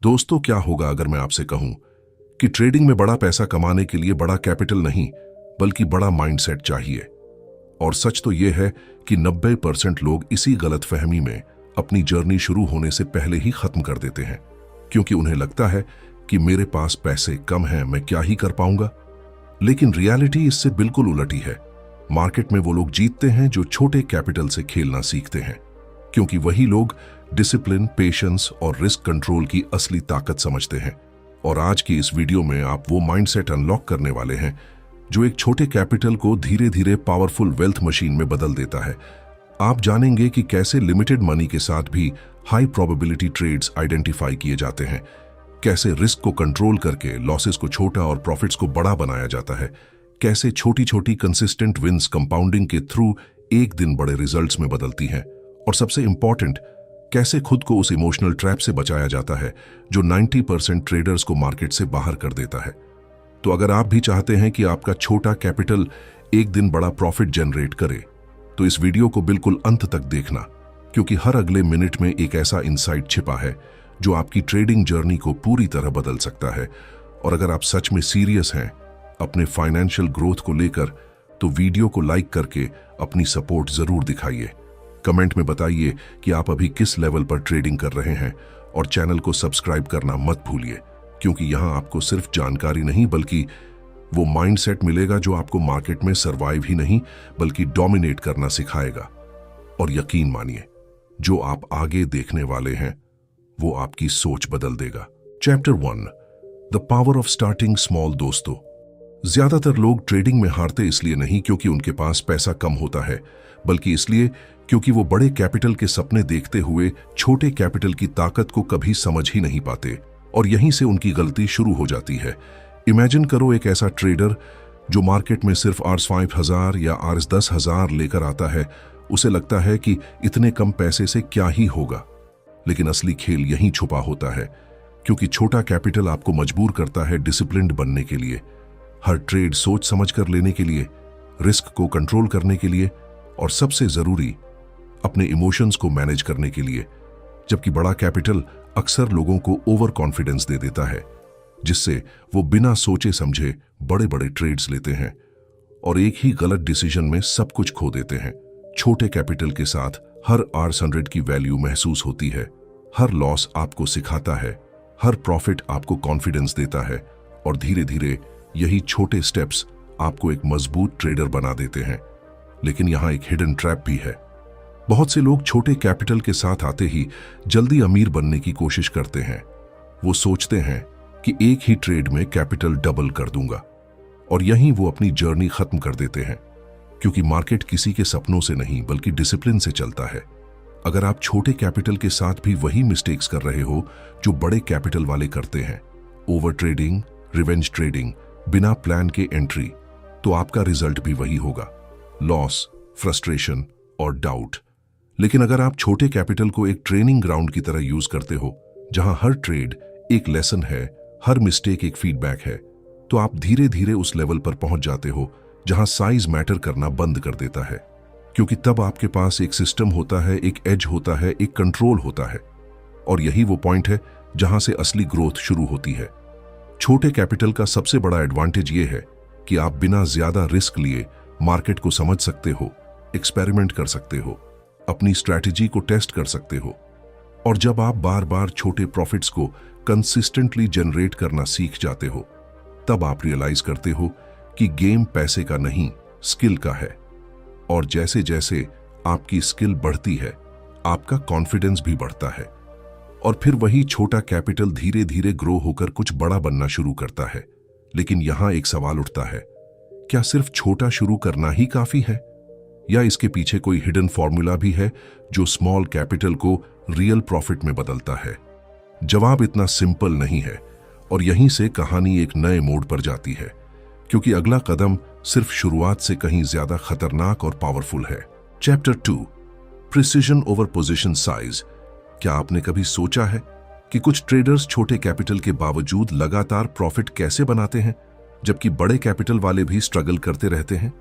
दोस्तों, क्या होगा अगर मैं आपसे कहूं कि ट्रेडिंग में बड़ा पैसा कमाने के लिए बड़ा कैपिटल नहीं बल्कि बड़ा माइंडसेट चाहिए। और सच तो यह है कि 90% लोग इसी गलतफहमी में अपनी जर्नी शुरू होने से पहले ही खत्म कर देते हैं, क्योंकि उन्हें लगता है कि मेरे पास पैसे कम हैं, मैं क्या ही कर पाऊंगा। लेकिन रियलिटी इससे बिल्कुल उलटी है। मार्केट में वो लोग जीतते हैं जो छोटे कैपिटल से खेलना सीखते हैं, क्योंकि वही लोग डिसिप्लिन, पेशेंस और रिस्क कंट्रोल की असली ताकत समझते हैं। और आज की इस वीडियो में आप वो माइंडसेट अनलॉक करने वाले हैं जो एक छोटे कैपिटल को धीरे धीरे पावरफुल वेल्थ मशीन में बदल देता है। आप जानेंगे कि कैसे लिमिटेड मनी के साथ भी हाई प्रोबेबिलिटी ट्रेड्स आइडेंटिफाई किए जाते हैं, कैसे रिस्क को कंट्रोल करके लॉसेस को छोटा और प्रॉफिट्स को बड़ा बनाया जाता है, कैसे छोटी छोटी कंसिस्टेंट विंस कंपाउंडिंग के थ्रू एक दिन बड़े रिजल्ट्स में बदलती हैं, और सबसे इंपॉर्टेंट, कैसे खुद को उस इमोशनल ट्रैप से बचाया जाता है जो 90% ट्रेडर्स को मार्केट से बाहर कर देता है। तो अगर आप भी चाहते हैं कि आपका छोटा कैपिटल एक दिन बड़ा प्रॉफिट जनरेट करे, तो इस वीडियो को बिल्कुल अंत तक देखना, क्योंकि हर अगले मिनट में एक ऐसा इंसाइट छिपा है जो आपकी ट्रेडिंग जर्नी को पूरी तरह बदल सकता है। और अगर आप सच में सीरियस हैं अपने फाइनेंशियल ग्रोथ को लेकर, तो वीडियो को लाइक करके अपनी सपोर्ट जरूर दिखाइए। कमेंट में बताइए कि आप अभी किस लेवल पर ट्रेडिंग कर रहे हैं, और चैनल को सब्सक्राइब करना मत भूलिए, क्योंकि यहां आपको सिर्फ जानकारी नहीं बल्कि वो माइंडसेट मिलेगा जो आपको मार्केट में सरवाइव ही नहीं बल्कि डोमिनेट करना सिखाएगा। और यकीन मानिए, जो आप आगे देखने वाले हैं वो आपकी सोच बदल देगा। Chapter 1, the power of starting small. दोस्तों, ज्यादातर लोग ट्रेडिंग में हारते इसलिए नहीं क्योंकि उनके पास पैसा कम होता है, बल्कि इसलिए क्योंकि वो बड़े कैपिटल के सपने देखते हुए छोटे कैपिटल की ताकत को कभी समझ ही नहीं पाते, और यहीं से उनकी गलती शुरू हो जाती है। इमेजिन करो एक ऐसा ट्रेडर जो मार्केट में सिर्फ Rs 5,000 या Rs 10,000 लेकर आता है। उसे लगता है कि इतने कम पैसे से क्या ही होगा, लेकिन असली खेल यहीं छुपा होता है, क्योंकि छोटा कैपिटल आपको मजबूर करता है डिसिप्लिन्ड बनने के लिए, हर ट्रेड सोच समझ कर लेने के लिए, रिस्क को कंट्रोल करने के लिए, और सबसे जरूरी, अपने इमोशंस को मैनेज करने के लिए। जबकि बड़ा कैपिटल अक्सर लोगों को ओवर कॉन्फिडेंस दे देता है, जिससे वो बिना सोचे समझे बड़े बड़े ट्रेड्स लेते हैं और एक ही गलत डिसीजन में सब कुछ खो देते हैं। छोटे कैपिटल के साथ हर Rs 100 की वैल्यू महसूस होती है, हर लॉस आपको सिखाता है, हर प्रॉफिट आपको कॉन्फिडेंस देता है, और धीरे धीरे यही छोटे स्टेप्स आपको एक मजबूत ट्रेडर बना देते हैं। लेकिन यहां एक हिडन ट्रैप भी है। बहुत से लोग छोटे कैपिटल के साथ आते ही जल्दी अमीर बनने की कोशिश करते हैं। वो सोचते हैं कि एक ही ट्रेड में कैपिटल डबल कर दूंगा, और यहीं वो अपनी जर्नी खत्म कर देते हैं, क्योंकि मार्केट किसी के सपनों से नहीं बल्कि डिसिप्लिन से चलता है। अगर आप छोटे कैपिटल के साथ भी वही मिस्टेक्स कर रहे हो जो बड़े कैपिटल वाले करते हैं, ओवर ट्रेडिंग, रिवेंज ट्रेडिंग, बिना प्लान के एंट्री, तो आपका रिजल्ट भी वही होगा, लॉस, फ्रस्ट्रेशन और डाउट। लेकिन अगर आप छोटे कैपिटल को एक ट्रेनिंग ग्राउंड की तरह यूज करते हो, जहां हर ट्रेड एक लेसन है, हर मिस्टेक एक फीडबैक है, तो आप धीरे धीरे उस लेवल पर पहुंच जाते हो जहां साइज मैटर करना बंद कर देता है, क्योंकि तब आपके पास एक सिस्टम होता है, एक एज होता है, एक कंट्रोल होता है। और यही वो पॉइंट है जहां से असली ग्रोथ शुरू होती है। छोटे कैपिटल का सबसे बड़ा एडवांटेज ये है कि आप बिना ज्यादा रिस्क लिए मार्केट को समझ सकते हो, एक्सपेरिमेंट कर सकते हो, अपनी स्ट्रैटेजी को टेस्ट कर सकते हो। और जब आप बार बार छोटे प्रॉफिट्स को कंसिस्टेंटली जनरेट करना सीख जाते हो, तब आप रियलाइज करते हो कि गेम पैसे का नहीं, स्किल का है। और जैसे जैसे आपकी स्किल बढ़ती है, आपका कॉन्फिडेंस भी बढ़ता है, और फिर वही छोटा कैपिटल धीरे धीरे ग्रो होकर कुछ बड़ा बनना शुरू करता है। लेकिन यहां एक सवाल उठता है, क्या सिर्फ छोटा शुरू करना ही काफी है, या इसके पीछे कोई हिडन फॉर्मूला भी है जो स्मॉल कैपिटल को रियल प्रॉफिट में बदलता है? जवाब इतना सिंपल नहीं है, और यहीं से कहानी एक नए मोड़ पर जाती है, क्योंकि अगला कदम सिर्फ शुरुआत से कहीं ज्यादा खतरनाक और पावरफुल है। Chapter 2, precision over position size. क्या आपने कभी सोचा है कि कुछ ट्रेडर्स छोटे कैपिटल के बावजूद लगातार प्रॉफिट कैसे बनाते हैं, जबकि बड़े कैपिटल वाले भी स्ट्रगल करते रहते हैं?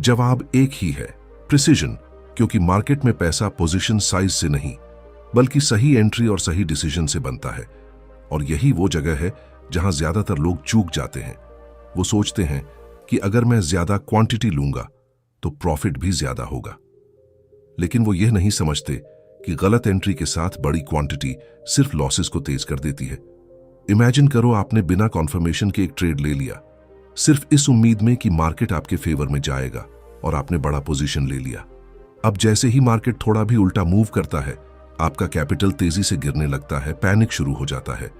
जवाब एक ही है, प्रिसिजन। क्योंकि मार्केट में पैसा पोजीशन साइज से नहीं बल्कि सही एंट्री और सही डिसीजन से बनता है। और यही वो जगह है जहां ज्यादातर लोग चूक जाते हैं। वो सोचते हैं कि अगर मैं ज्यादा क्वांटिटी लूंगा तो प्रॉफिट भी ज्यादा होगा, लेकिन वो यह नहीं समझते कि गलत एंट्री के साथ बड़ी क्वांटिटी सिर्फ लॉसेस को तेज कर देती है। इमेजिन करो आपने बिना कॉन्फर्मेशन के एक ट्रेड ले लिया, सिर्फ इस उम्मीद में कि मार्केट आपके फेवर में जाएगा, और आपने बड़ा पोजीशन ले लिया। अब जैसे ही मार्केट थोड़ा भी उल्टा मूव करता है, आपका कैपिटल तेजी से गिरने लगता है, पैनिक शुरू हो जाता है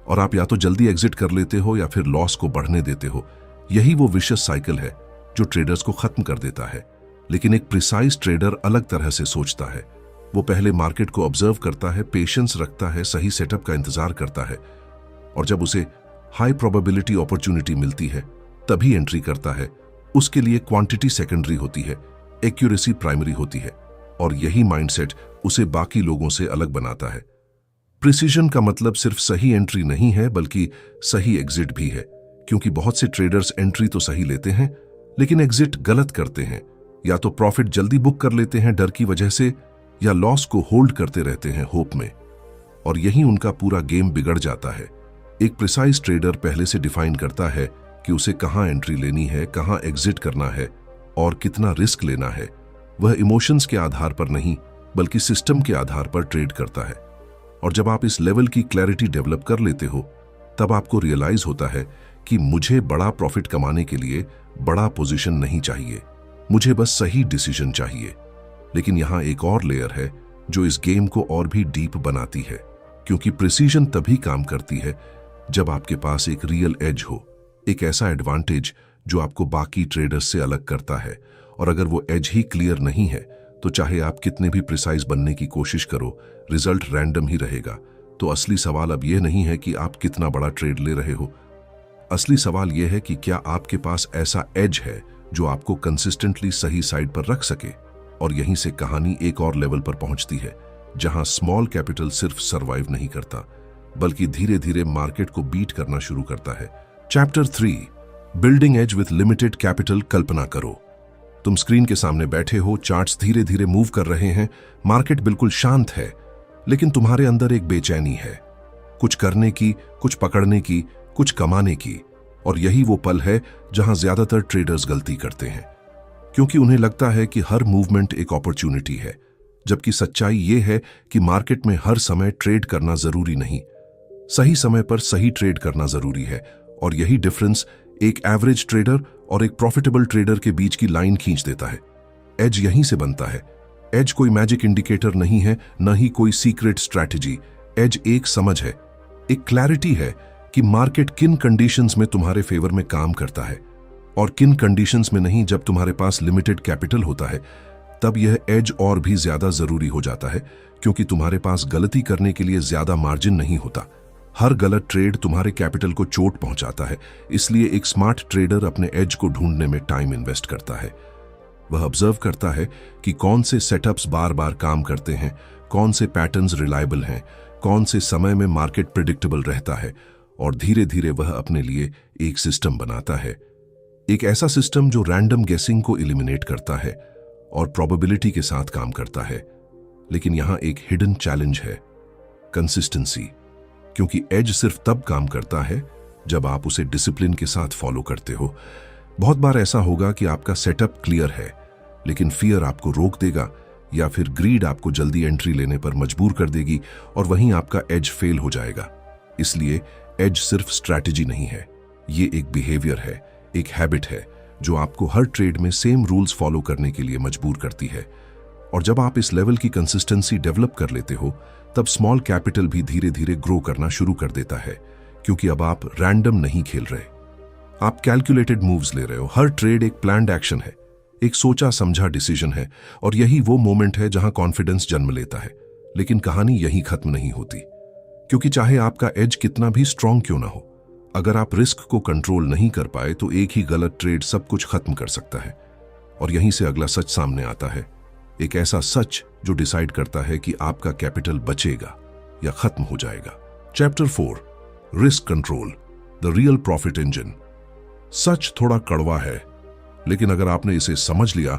और आप या तो जल्दी एग्जिट कर लेते हो या फिर लॉस को बढ़ने देते हो। यही वो विशियस साइकिल है जो ट्रेडर्स को खत्म कर देता है। लेकिन एक प्रिसाइज ट्रेडर अलग तरह से सोचता है। वो पहले मार्केट को ऑब्जर्व करता है, पेशेंस रखता है, सही सेटअप का इंतजार करता है, और जब उसे हाई प्रोबेबिलिटी अपॉर्चुनिटी मिलती है तभी एंट्री करता है। उसके लिए क्वांटिटी सेकेंडरी होती है, एक्यूरेसी प्राइमरी होती है, और यही माइंडसेट उसे बाकी लोगों से अलग बनाता है। प्रिसीजन का मतलब सिर्फ सही एंट्री नहीं है बल्कि सही एग्जिट भी है, क्योंकि बहुत से ट्रेडर्स एंट्री तो सही लेते हैं लेकिन एग्जिट गलत करते हैं। या तो प्रॉफिट जल्दी बुक कर लेते हैं डर की वजह से, या लॉस को होल्ड करते रहते हैं होप में, और यही उनका पूरा गेम बिगड़ जाता है। एक प्रिसाइज ट्रेडर पहले से डिफाइन करता है कि उसे कहां एंट्री लेनी है, कहां एग्जिट करना है और कितना रिस्क लेना है। वह इमोशंस के आधार पर नहीं बल्कि सिस्टम के आधार पर ट्रेड करता है। और जब आप इस लेवल की क्लैरिटी डेवलप कर लेते हो, तब आपको रियलाइज होता है कि मुझे बड़ा प्रॉफिट कमाने के लिए बड़ा पोजीशन नहीं चाहिए, मुझे बस सही डिसीजन चाहिए। लेकिन यहां एक और लेयर है जो इस गेम को और भी डीप बनाती है, क्योंकि प्रिसीजन तभी काम करती है जब आपके पास एक रियल एज हो, एक ऐसा एडवांटेज जो आपको बाकी ट्रेडर्स से अलग करता है। और अगर वो एज ही क्लियर नहीं है तो चाहे आप कितने भी प्रिसाइज बनने की कोशिश करो, रिजल्ट रैंडम ही रहेगा। तो असली सवाल अब यह नहीं है कि आप कितना बड़ा ट्रेड ले रहे हो, असली सवाल यह है कि क्या आपके पास ऐसा एज है जो आपको कंसिस्टेंटली सही साइड पर रख सके। और यहीं से कहानी एक और लेवल पर पहुंचती है, जहां स्मॉल कैपिटल सिर्फ सरवाइव नहीं करता बल्कि धीरे धीरे मार्केट को बीट करना शुरू करता है। Chapter 3, building edge with limited capital. कल्पना करो तुम स्क्रीन के सामने बैठे हो, चार्ट्स धीरे धीरे मूव कर रहे हैं, मार्केट बिल्कुल शांत है, लेकिन तुम्हारे अंदर एक बेचैनी है, कुछ करने की, कुछ पकड़ने की, कुछ कमाने की। और यही वो पल है जहां ज्यादातर ट्रेडर्स गलती करते हैं, क्योंकि उन्हें लगता है कि हर मूवमेंट एक अपॉर्चुनिटी है, जबकि सच्चाई ये है कि मार्केट में हर समय ट्रेड करना जरूरी नहीं, सही समय पर सही ट्रेड करना जरूरी है। और यही डिफरेंस एक एवरेज ट्रेडर और एक प्रॉफिटेबल ट्रेडर के बीच की लाइन खींच देता है। एज यहीं से बनता है। एज कोई मैजिक इंडिकेटर नहीं है, न ही कोई सीक्रेट स्ट्रैटेजी। एज एक समझ है, एक क्लैरिटी है कि मार्केट किन कंडीशंस में तुम्हारे फेवर में काम करता है और किन कंडीशंस में नहीं। जब तुम्हारे पास लिमिटेड कैपिटल होता है तब यह एज और भी ज्यादा जरूरी हो जाता है, क्योंकि तुम्हारे पास गलती करने के लिए ज्यादा मार्जिन नहीं होता। हर गलत ट्रेड तुम्हारे कैपिटल को चोट पहुंचाता है। इसलिए एक स्मार्ट ट्रेडर अपने एज को ढूंढने में टाइम इन्वेस्ट करता है। वह ऑब्जर्व करता है कि कौन से सेटअप्स बार बार काम करते हैं, कौन से पैटर्न्स रिलायबल हैं, कौन से समय में मार्केट प्रिडिक्टेबल रहता है, और धीरे धीरे वह अपने लिए एक सिस्टम बनाता है। एक ऐसा सिस्टम जो रैंडम गेसिंग को एलिमिनेट करता है और प्रोबेबिलिटी के साथ काम करता है। लेकिन यहां एक हिडन चैलेंज है, कंसिस्टेंसी, क्योंकि एज सिर्फ तब काम करता है जब आप उसे डिसिप्लिन के साथ फॉलो करते हो। बहुत बार ऐसा होगा कि आपका सेटअप क्लियर है, लेकिन फियर आपको रोक देगा या फिर ग्रीड आपको जल्दी एंट्री लेने पर मजबूर कर देगी, और वहीं आपका एज फेल हो जाएगा। इसलिए एज सिर्फ स्ट्रैटेजी नहीं है, ये एक बिहेवियर है, एक हैबिट है जो आपको हर ट्रेड में सेम रूल्स फॉलो करने के लिए मजबूर करती है। और जब आप इस लेवल की कंसिस्टेंसी डेवलप कर लेते हो, तब स्मॉल कैपिटल भी धीरे धीरे ग्रो करना शुरू कर देता है, क्योंकि अब आप रैंडम नहीं खेल रहे, आप कैलकुलेटेड मूव्स ले रहे हो। हर ट्रेड एक प्लान्ड एक्शन है, एक सोचा समझा डिसीजन है, और यही वो मोमेंट है जहां कॉन्फिडेंस जन्म लेता है। लेकिन कहानी यहीं खत्म नहीं होती, क्योंकि चाहे आपका एज कितना भी स्ट्रांग क्यों ना हो, अगर आप रिस्क को कंट्रोल नहीं कर पाए तो एक ही गलत ट्रेड सब कुछ खत्म कर सकता है। और यहीं से अगला सच सामने आता है, एक ऐसा सच जो डिसाइड करता है कि आपका कैपिटल बचेगा या खत्म हो जाएगा। Chapter 4, risk control, the real profit engine. सच थोड़ा कड़वा है, लेकिन अगर आपने इसे समझ लिया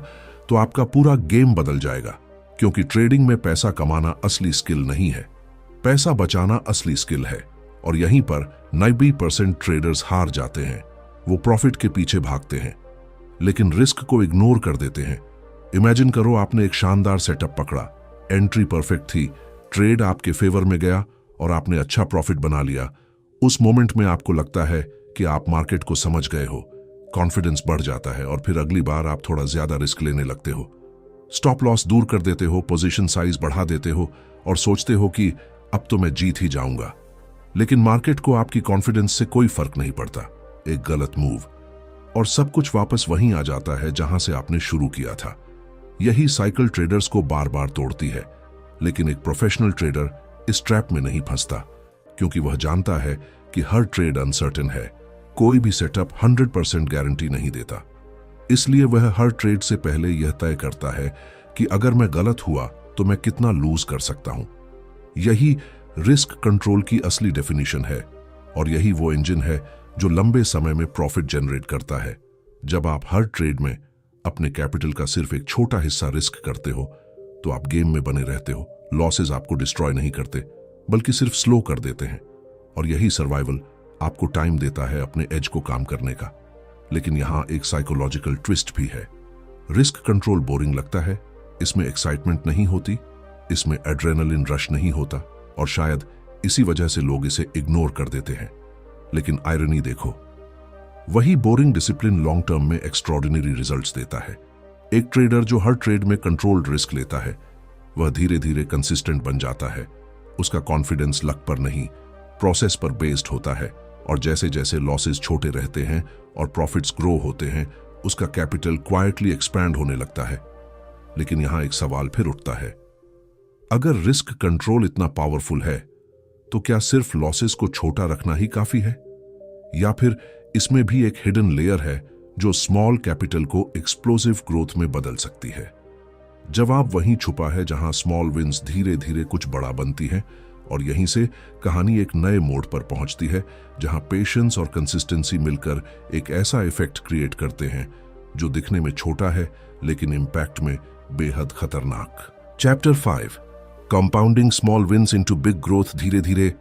तो आपका पूरा गेम बदल जाएगा, क्योंकि ट्रेडिंग में पैसा कमाना असली स्किल नहीं है, पैसा बचाना असली स्किल है। और यहीं पर 90% ट्रेडर्स हार जाते हैं। वो प्रॉफिट के पीछे भागते हैं लेकिन रिस्क को इग्नोर कर देते हैं। इमेजिन करो आपने एक शानदार सेटअप पकड़ा, एंट्री परफेक्ट थी, ट्रेड आपके फेवर में गया और आपने अच्छा प्रॉफिट बना लिया। उस मोमेंट में आपको लगता है कि आप मार्केट को समझ गए हो, कॉन्फिडेंस बढ़ जाता है और फिर अगली बार आप थोड़ा ज्यादा रिस्क लेने लगते हो। स्टॉप लॉस दूर कर देते हो, पोजीशन साइज बढ़ा देते हो और सोचते हो कि अब तो मैं जीत ही जाऊंगा। लेकिन मार्केट को आपकी कॉन्फिडेंस से कोई फर्क नहीं पड़ता। एक गलत मूव और सब कुछ वापस वहीं आ जाता है जहां से आपने शुरू किया था। यही साइकिल ट्रेडर्स को बार बार तोड़ती है। लेकिन एक प्रोफेशनल ट्रेडर इस ट्रैप में नहीं फंसता, क्योंकि वह जानता है कि हर ट्रेड अनसर्टेन है। कोई भी सेटअप 100% गारंटी नहीं देता। इसलिए वह हर ट्रेड से पहले यह तय करता है कि अगर मैं गलत हुआ तो मैं कितना लूज कर सकता हूं। यही रिस्क कंट्रोल की असली डेफिनेशन है और यही वो इंजन है जो लंबे समय में प्रॉफिट जनरेट करता है। जब आप हर ट्रेड में अपने कैपिटल का सिर्फ एक छोटा हिस्सा रिस्क करते हो तो आप गेम में बने रहते हो। लॉसेस आपको डिस्ट्रॉय नहीं करते बल्कि सिर्फ स्लो कर देते हैं। और यही सर्वाइवल आपको टाइम देता है अपने एज को काम करने का। लेकिन यहां एक साइकोलॉजिकल ट्विस्ट भी है। रिस्क कंट्रोल बोरिंग लगता है, इसमें एक्साइटमेंट नहीं होती, इसमें एड्रेनलिन रश नहीं होता और शायद इसी वजह से लोग इसे इग्नोर कर देते हैं। लेकिन आयरनी देखो, वही बोरिंग डिसिप्लिन लॉन्ग टर्म में एक्स्ट्रॉर्डिनरी रिजल्ट्स देता है। एक ट्रेडर जो हर ट्रेड में कंट्रोल्ड रिस्क लेता है वह धीरे धीरे कंसिस्टेंट बन जाता है। उसका कॉन्फिडेंस लक पर नहीं, प्रोसेस पर बेस्ड होता है और जैसे जैसे लॉसेस छोटे रहते हैं और प्रॉफिट्स ग्रो होते हैं उसका कैपिटल क्वाइटली एक्सपैंड होने लगता है। लेकिन यहां एक सवाल फिर उठता है, अगर रिस्क कंट्रोल इतना पावरफुल है तो क्या सिर्फ लॉसेस को छोटा रखना ही काफी है, या फिर इसमें भी एक हिडन लेयर है जो स्मॉल कैपिटल को एक्सप्लोसिव ग्रोथ में बदल सकती है? जवाब वहीं छुपा है जहां स्मॉल विंस धीरे धीरे कुछ बड़ा बनती हैं और यहीं से कहानी एक नए मोड़ पर पहुंचती है जहां पेशेंस और कंसिस्टेंसी मिलकर एक ऐसा इफेक्ट क्रिएट करते हैं जो दिखने में छोटा है लेकिन इंपैक्ट में बेहद खतरनाक। Chapter 5, compounding small wins into big growth. धीरे धीरे,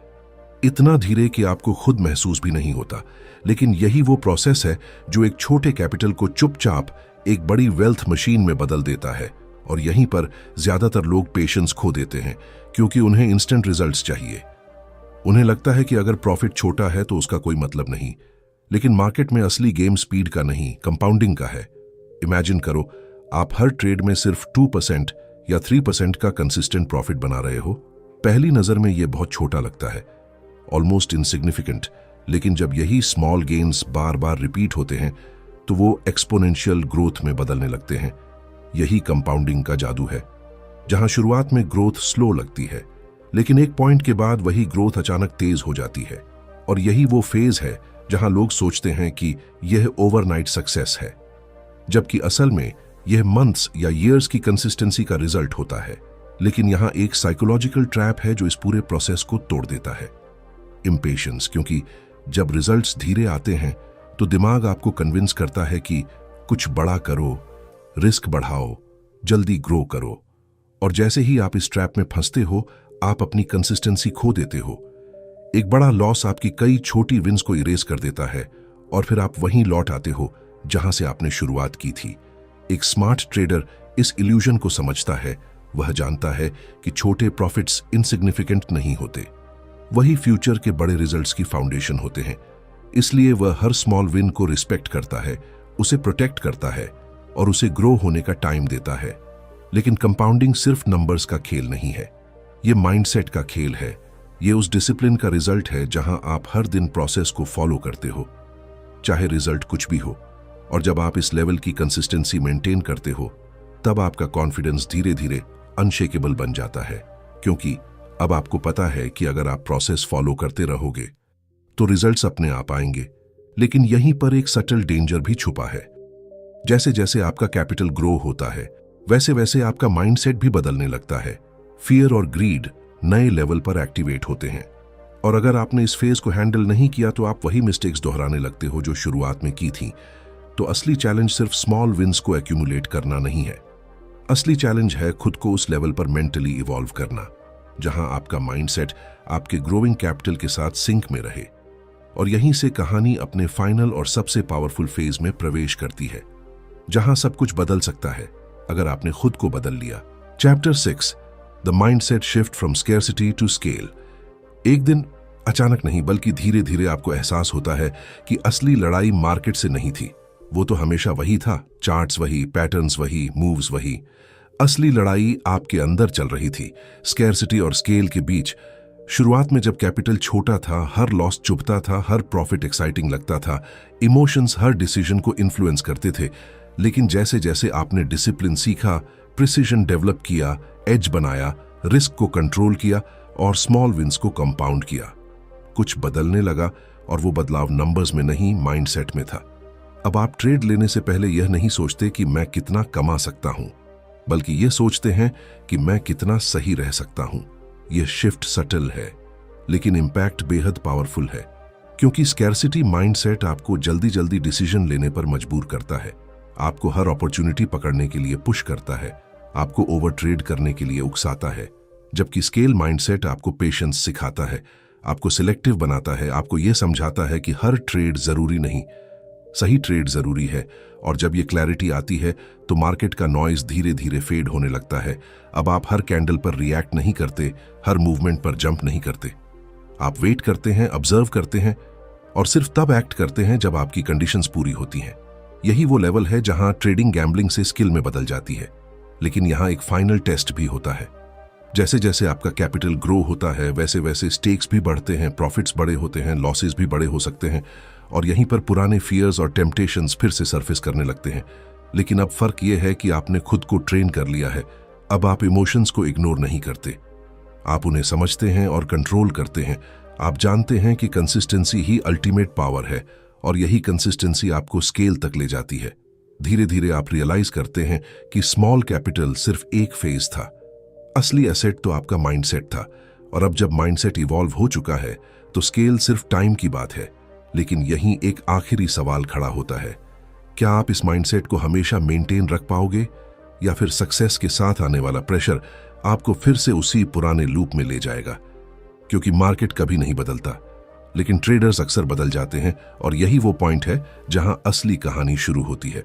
इतना धीरे कि आपको खुद महसूस भी नहीं होता, लेकिन यही वो प्रोसेस है जो एक छोटे कैपिटल को चुपचाप एक बड़ी वेल्थ मशीन में बदल देता है। और यहीं पर ज्यादातर लोग पेशेंस खो देते हैं क्योंकि उन्हें इंस्टेंट रिजल्ट्स चाहिए। उन्हें लगता है कि अगर प्रॉफिट छोटा है तो उसका कोई मतलब नहीं, लेकिन मार्केट में असली गेम स्पीड का नहीं, कंपाउंडिंग का है। इमेजिन करो आप हर ट्रेड में सिर्फ 2% या 3% का कंसिस्टेंट प्रॉफिट बना रहे हो। पहली नजर में यह बहुत छोटा लगता है, ऑलमोस्ट इनसिग्निफिकेंट, लेकिन जब यही स्मॉल गेन्स बार बार रिपीट होते हैं तो वो एक्सपोनेंशियल ग्रोथ में बदलने लगते हैं। यही कंपाउंडिंग का जादू है, जहां शुरुआत में ग्रोथ स्लो लगती है लेकिन एक पॉइंट के बाद वही ग्रोथ अचानक तेज हो जाती है। और यही वो फेज है जहां लोग सोचते हैं कि यह ओवरनाइट सक्सेस है, जबकि असल में यह मंथ्स या ईयर्स की कंसिस्टेंसी का रिजल्ट होता है। लेकिन यहां एक साइकोलॉजिकल ट्रैप है जो इस पूरे प्रोसेस को तोड़ देता है, इम्पेशंस। क्योंकि जब रिजल्ट्स धीरे आते हैं तो दिमाग आपको कन्विंस करता है कि कुछ बड़ा करो, रिस्क बढ़ाओ, जल्दी ग्रो करो। और जैसे ही आप इस ट्रैप में फंसते हो आप अपनी कंसिस्टेंसी खो देते हो। एक बड़ा लॉस आपकी कई छोटी विंस को इरेज कर देता है और फिर आप वहीं लौट आते हो जहां से आपने शुरुआत की थी। एक स्मार्ट ट्रेडर इस इल्यूजन को समझता है। वह जानता है कि छोटे प्रॉफिट्स इनसिग्निफिकेंट नहीं होते, वही फ्यूचर के बड़े रिजल्ट्स की फाउंडेशन होते हैं। इसलिए वह हर स्मॉल विन को रिस्पेक्ट करता है, उसे प्रोटेक्ट करता है और उसे ग्रो होने का टाइम देता है। लेकिन कंपाउंडिंग सिर्फ नंबर्स का खेल नहीं है, ये माइंडसेट का खेल है। ये उस डिसिप्लिन का रिजल्ट है जहां आप हर दिन प्रोसेस को फॉलो करते हो, चाहे रिजल्ट कुछ भी हो। और जब आप इस लेवल की कंसिस्टेंसी मेंटेन करते हो तब आपका कॉन्फिडेंस धीरे धीरे अनशेकेबल बन जाता है, क्योंकि अब आपको पता है कि अगर आप प्रोसेस फॉलो करते रहोगे तो रिजल्ट्स अपने आप आएंगे। लेकिन यहीं पर एक सटल डेंजर भी छुपा है। जैसे जैसे आपका कैपिटल ग्रो होता है वैसे वैसे आपका माइंडसेट भी बदलने लगता है। फियर और ग्रीड नए लेवल पर एक्टिवेट होते हैं और अगर आपने इस फेज को हैंडल नहीं किया तो आप वही मिस्टेक्स दोहराने लगते हो जो शुरुआत में की थी। तो असली चैलेंज सिर्फ स्मॉल विंस को एक्यूमुलेट करना नहीं है, असली चैलेंज है खुद को उस लेवल पर मेंटली इवॉल्व करना जहां आपका माइंडसेट आपके ग्रोइंग कैपिटल के साथ सिंक में रहे। और यहीं से कहानी अपने फाइनल और सबसे पावरफुल फेज में प्रवेश करती है, जहां सब कुछ बदल सकता है अगर आपने खुद को बदल लिया। Chapter 6, the mindset shift from scarcity to scale. एक दिन अचानक नहीं बल्कि धीरे धीरे आपको एहसास होता है कि असली लड़ाई मार्केट से नहीं थी। वो तो हमेशा वही था, चार्ट्स वही, पैटर्न्स वही, मूव्स वही। असली लड़ाई आपके अंदर चल रही थी, स्केर्सिटी और स्केल के बीच। शुरुआत में जब कैपिटल छोटा था, हर लॉस चुभता था, हर प्रॉफिट एक्साइटिंग लगता था, इमोशंस हर डिसीजन को इन्फ्लुएंस करते थे। लेकिन जैसे जैसे आपने डिसिप्लिन सीखा, प्रिसीजन डेवलप किया, एज बनाया, रिस्क को कंट्रोल किया और स्मॉल विंस को कंपाउंड किया, कुछ बदलने लगा। और वो बदलाव नंबर्स में नहीं, माइंडसेट में था। अब आप ट्रेड लेने से पहले यह नहीं सोचते कि मैं कितना कमा सकता हूं, बल्कि यह सोचते हैं कि मैं कितना सही रह सकता हूं। यह शिफ्ट सटल है, लेकिन इंपैक्ट बेहद पावरफुल है, क्योंकि स्कैर्सिटी माइंडसेट आपको जल्दी जल्दी डिसीजन लेने पर मजबूर करता है, आपको हर अपॉर्चुनिटी पकड़ने के लिए पुश करता है, आपको ओवर ट्रेड करने के लिए उकसाता है। जबकि स्केल माइंडसेट आपको पेशेंस सिखाता है, आपको सिलेक्टिव बनाता है, आपको यह समझाता है कि हर ट्रेड जरूरी नहीं, सही ट्रेड जरूरी है। और जब ये क्लैरिटी आती है तो मार्केट का नॉइज धीरे धीरे फेड होने लगता है। अब आप हर कैंडल पर रिएक्ट नहीं करते, हर मूवमेंट पर जंप नहीं करते। आप वेट करते हैं, ऑब्जर्व करते हैं और सिर्फ तब एक्ट करते हैं जब आपकी कंडीशंस पूरी होती हैं। यही वो लेवल है जहां ट्रेडिंग गैम्बलिंग से स्किल में बदल जाती है। लेकिन यहां एक फाइनल टेस्ट भी होता है। जैसे जैसे आपका कैपिटल ग्रो होता है, वैसे वैसे स्टेक्स भी बढ़ते हैं, प्रॉफिट्स बड़े होते हैं, लॉसेस भी बड़े हो सकते हैं। और यहीं पर पुराने फियर्स और टेम्पटेशंस फिर से सरफेस करने लगते हैं। लेकिन अब फर्क यह है कि आपने खुद को ट्रेन कर लिया है। अब आप इमोशंस को इग्नोर नहीं करते, आप उन्हें समझते हैं और कंट्रोल करते हैं। आप जानते हैं कि कंसिस्टेंसी ही अल्टीमेट पावर है और यही कंसिस्टेंसी आपको स्केल तक ले जाती है। धीरे धीरे आप रियलाइज करते हैं कि स्मॉल कैपिटल सिर्फ एक फेज था, असली एसेट तो आपका माइंडसेट था। और अब जब माइंडसेट इवॉल्व हो चुका है तो स्केल सिर्फ टाइम की बात है। लेकिन यहीं एक आखिरी सवाल खड़ा होता है, क्या आप इस माइंडसेट को हमेशा मेंटेन रख पाओगे, या फिर सक्सेस के साथ आने वाला प्रेशर आपको फिर से उसी पुराने लूप में ले जाएगा? क्योंकि मार्केट कभी नहीं बदलता, लेकिन ट्रेडर्स अक्सर बदल जाते हैं। और यही वो पॉइंट है जहां असली कहानी शुरू होती है।